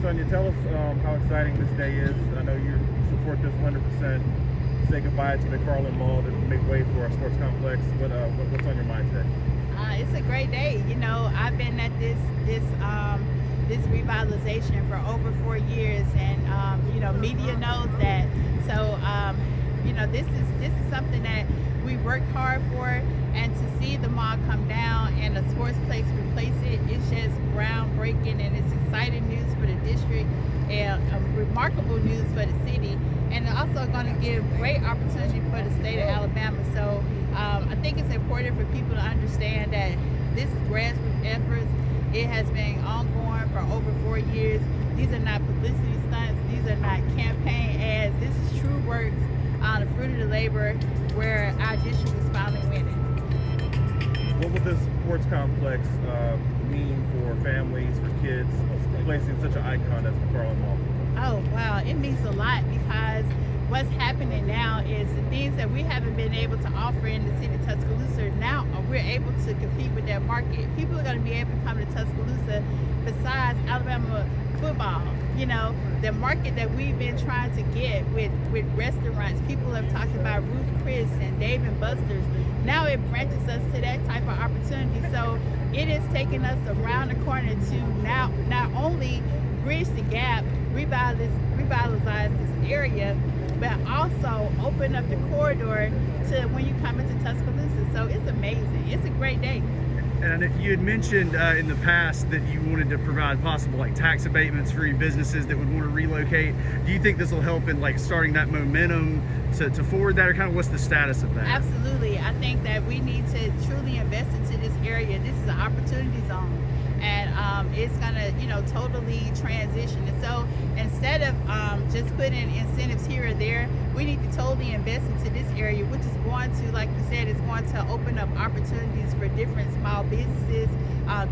Sonya, tell us how exciting this day is. I know you support this 100%. Say goodbye to McFarland Mall to make way for our sports complex. What's on your mind today? It's a great day. You know, I've been at this revitalization for over 4 years, and you know, media knows that. So you know, this is something that we worked hard for, and to see the mall come down and a sports place replace it, it's just groundbreaking, and it's exciting news for the district and remarkable news for the city, and also going to give great opportunity for the state of Alabama. So I think it's important for people to understand that this is grassroots efforts. It has been ongoing for over 4 years. These are not publicity stunts. These are not campaign ads. This is true works, the fruit of the labor, where our district is finally winning. What will this sports complex mean for families, for kids, placing such an icon as McFarland Mall? Oh, wow. It means a lot, because what's happening now is the things that we haven't been able to offer in the city of Tuscaloosa, now we're able to compete with that market. People are going to be able to come to Tuscaloosa besides Alabama football. You know, the market that we've been trying to get with restaurants, people have talked about Ruth Chris and Dave and Buster's. Now it branches us to that type of opportunity. So it is taking us around the corner to now not only bridge the gap, revitalize this area, but also open up the corridor to when you come into Tuscaloosa. So it's amazing. It's a great day. And you had mentioned in the past that you wanted to provide possible like tax abatements for your businesses that would want to relocate. Do you think this will help in like starting that momentum to forward that, or kind of what's the status of that? Absolutely. I think that we need to truly invest into this area. This is an opportunity zone, and it's gonna, you know, totally transition. And so instead of just putting incentives here or there, we need to totally invest into this area, which is going to, like you said, it's going to open up opportunities for different small businesses,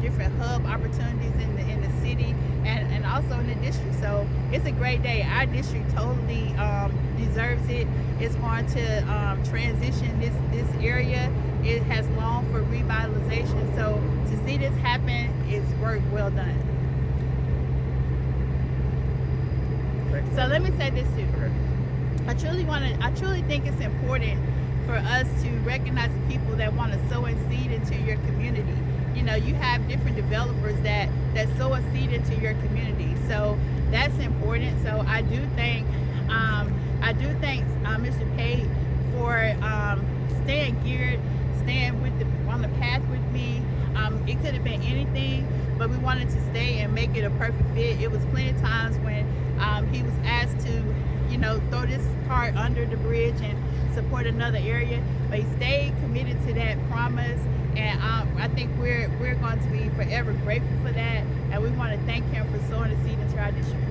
different hub opportunities in the city, and also in the district. So it's a great day. Our district totally deserves it. It's going to transition this area. It has longed for revitalization. So to see this happen is work well done. So let me say this too. I truly think it's important for us to recognize the people that want to sow a seed into your community. You know, you have different developers that sow a seed into your community. So that's important. So I do thank Mr. Pate for staying geared, staying on the path with me. It could have been anything, but we wanted to stay and make it a perfect fit. It was plenty of times when he was asked to, you know, throw this cart under the bridge and support another area, but he stayed committed to that promise, and I think we're going to be forever grateful for that, and we want to thank him for sowing a seed into our district.